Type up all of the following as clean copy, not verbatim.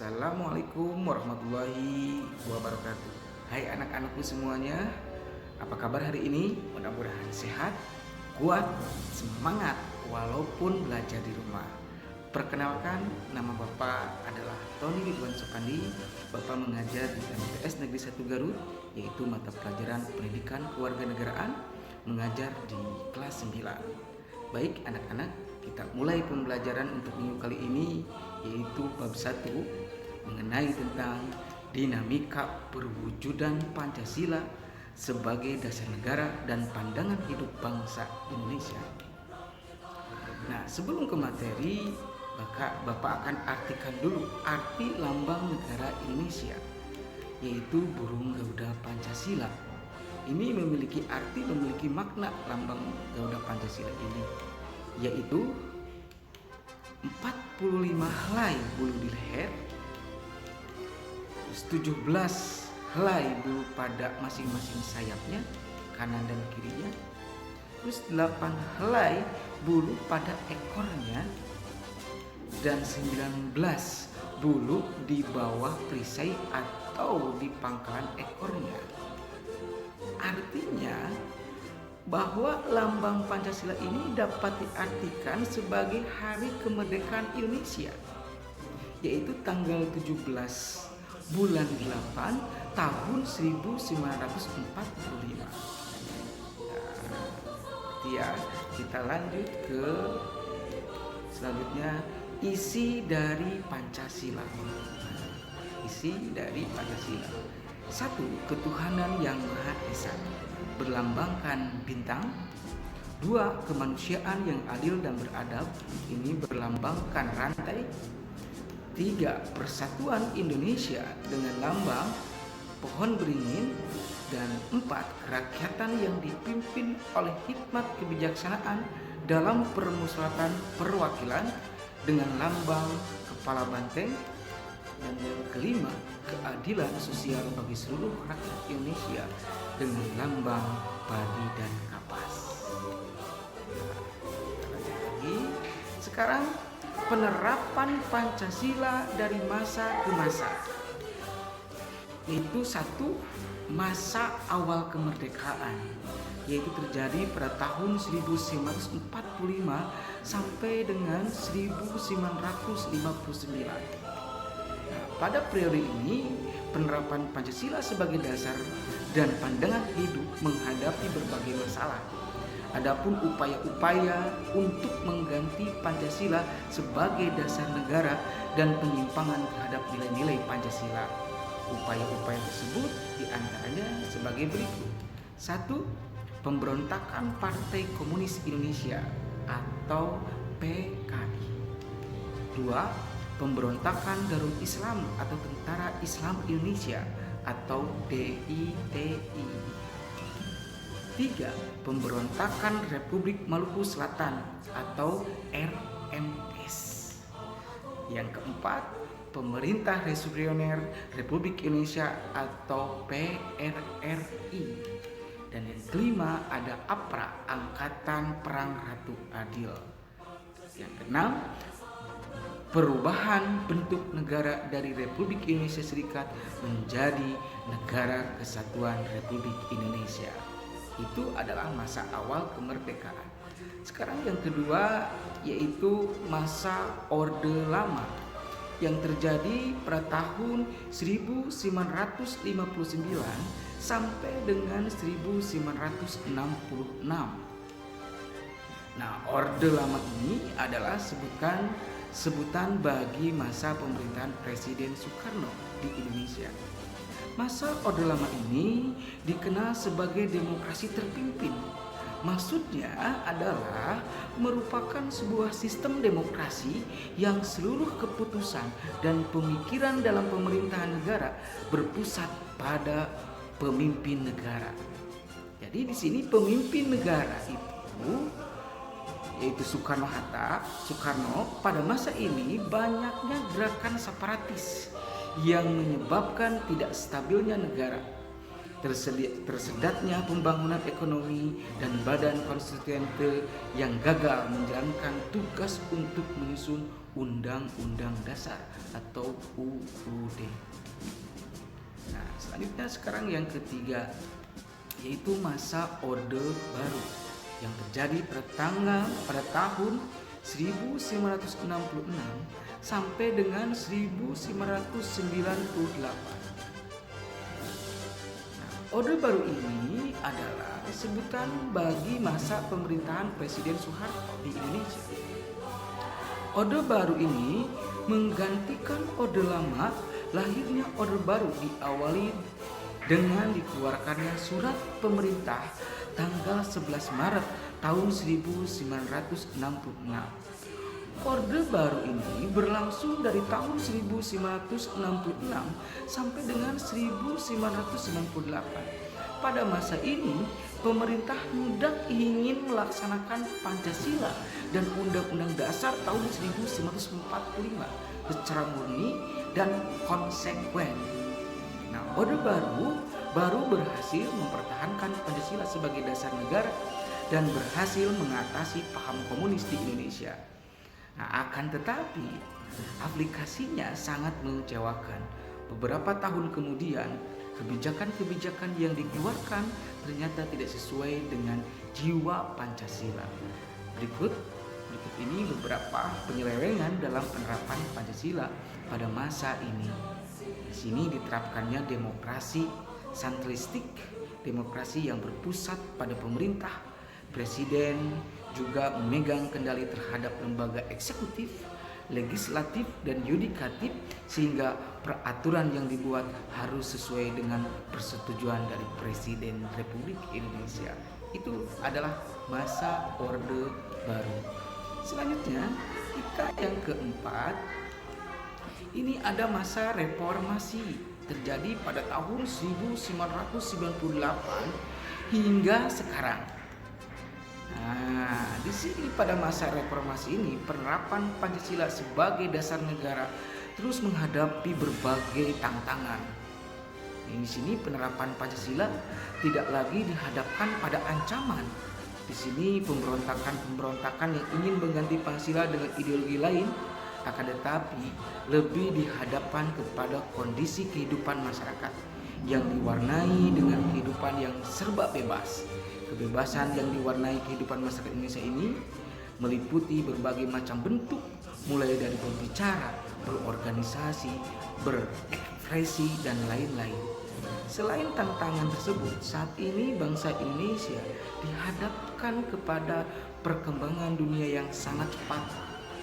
Assalamualaikum warahmatullahi wabarakatuh. Hai anak-anakku semuanya, apa kabar hari ini? Mudah-mudahan sehat, kuat, semangat walaupun belajar di rumah. Perkenalkan, nama Bapak adalah Tony Ridwan Supandi. Bapak mengajar di MTS Negeri 1 Garut, yaitu mata pelajaran Pendidikan Kewarganegaraan, mengajar di kelas 9. Baik anak-anak, kita mulai pembelajaran untuk minggu kali ini, yaitu bab 1 mengenai tentang dinamika perwujudan Pancasila sebagai dasar negara dan pandangan hidup bangsa Indonesia. Nah, sebelum ke materi, Bapak akan artikan dulu arti lambang negara Indonesia, yaitu burung Garuda Pancasila. Ini memiliki makna lambang Garuda Pancasila ini, yaitu 45 helai bulu di leher, 17 helai bulu pada masing-masing sayapnya, kanan dan kirinya, terus 8 helai bulu pada ekornya, dan 19 bulu di bawah perisai atau di pangkalan ekornya. Artinya bahwa lambang Pancasila ini dapat diartikan sebagai hari kemerdekaan Indonesia, yaitu tanggal 17 bulan 8 tahun 1945. Kita lanjut ke selanjutnya, isi dari Pancasila. Isi dari Pancasila. 1. Ketuhanan yang Maha Esa, berlambangkan bintang. 2. Kemanusiaan yang adil dan beradab, ini berlambangkan rantai. 3. Persatuan Indonesia dengan lambang pohon beringin. Dan 4. Kerakyatan yang dipimpin oleh hikmat kebijaksanaan dalam permusyawaratan perwakilan dengan lambang kepala banteng. Dan yang kelima, keadilan sosial bagi seluruh rakyat Indonesia dengan lambang padi dan kapas. Lagi, sekarang penerapan Pancasila dari masa ke masa. Itu 1. Masa awal kemerdekaan, yaitu terjadi pada tahun 1945 sampai dengan 1959. Pada periode ini, penerapan Pancasila sebagai dasar dan pandangan hidup menghadapi berbagai masalah. Adapun upaya-upaya untuk mengganti Pancasila sebagai dasar negara dan penyimpangan terhadap nilai-nilai Pancasila. Upaya-upaya tersebut diantaranya sebagai berikut. 1. Pemberontakan Partai Komunis Indonesia atau PKI. 2. Pemberontakan Darul Islam atau Tentara Islam Indonesia atau DITI. 3. Pemberontakan Republik Maluku Selatan atau RMS. Yang keempat, Pemerintah Revolusioner Republik Indonesia atau PRRI. Dan yang kelima ada APRA, Angkatan Perang Ratu Adil. Yang keenam, perubahan bentuk negara dari Republik Indonesia Serikat menjadi Negara Kesatuan Republik Indonesia. Itu adalah masa awal kemerdekaan. Sekarang yang kedua, yaitu masa Orde Lama yang terjadi pada tahun 1959 sampai dengan 1966. Nah, Orde Lama ini adalah sebutan bagi masa pemerintahan Presiden Soekarno di Indonesia. Masa Orde Lama ini dikenal sebagai demokrasi terpimpin. Maksudnya adalah merupakan sebuah sistem demokrasi yang seluruh keputusan dan pemikiran dalam pemerintahan negara berpusat pada pemimpin negara. Jadi di sini pemimpin negara itu yaitu Soekarno pada masa ini banyaknya gerakan separatis yang menyebabkan tidak stabilnya negara, tersedatnya pembangunan ekonomi, dan badan konstituante yang gagal menjalankan tugas untuk menyusun Undang-Undang Dasar atau UUD. Nah, selanjutnya sekarang yang ketiga, yaitu masa Orde Baru yang terjadi pada tahun 1966 sampai dengan 1998. Orde Baru ini adalah sebutan bagi masa pemerintahan Presiden Soeharto di Indonesia. Orde Baru ini menggantikan Orde Lama. Lahirnya Orde Baru diawali dengan dikeluarkannya surat pemerintah tanggal 11 Maret tahun 1966. Orde Baru ini berlangsung dari tahun 1966 sampai dengan 1998. Pada masa ini, pemerintah hendak ingin melaksanakan Pancasila dan Undang-Undang Dasar tahun 1945 secara murni dan konsekuen. Nah, Orde Baru berhasil mempertahankan Pancasila sebagai dasar negara dan berhasil mengatasi paham komunis di Indonesia. Nah, akan tetapi aplikasinya sangat mengecewakan. Beberapa tahun kemudian, kebijakan-kebijakan yang dikeluarkan ternyata tidak sesuai dengan jiwa Pancasila. Berikut ini beberapa penyelewengan dalam penerapan Pancasila pada masa ini. Di sini diterapkannya demokrasi sentristik, demokrasi yang berpusat pada pemerintah. Presiden juga memegang kendali terhadap lembaga eksekutif, legislatif, dan yudikatif, sehingga peraturan yang dibuat harus sesuai dengan persetujuan dari Presiden Republik Indonesia. Itu adalah masa Orde Baru. Selanjutnya, kita yang keempat, ini ada masa reformasi terjadi pada tahun 1998 hingga sekarang. Nah, di sini pada masa reformasi ini penerapan Pancasila sebagai dasar negara terus menghadapi berbagai tantangan. Di sini penerapan Pancasila tidak lagi dihadapkan pada ancaman. Di sini pemberontakan yang ingin mengganti Pancasila dengan ideologi lain, akan tetapi lebih dihadapkan kepada kondisi kehidupan masyarakat yang diwarnai dengan kehidupan yang serba bebas. Kebebasan yang diwarnai kehidupan masyarakat Indonesia ini meliputi berbagai macam bentuk, mulai dari berbicara, berorganisasi, berekspresi, dan lain-lain. Selain tantangan tersebut, saat ini bangsa Indonesia dihadapkan kepada perkembangan dunia yang sangat cepat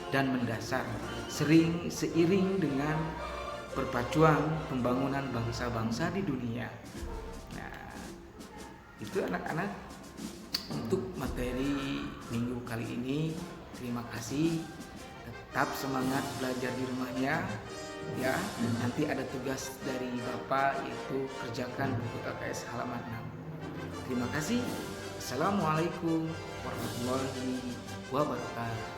dan mendasar, seiring dengan perpacuan pembangunan bangsa-bangsa di dunia. Nah, itu anak-anak untuk materi minggu kali ini. Terima kasih, tetap semangat belajar di rumahnya ya. Nanti ada tugas dari Bapak, yaitu kerjakan buku LKS halaman 6. Terima kasih. Assalamualaikum warahmatullahi wabarakatuh.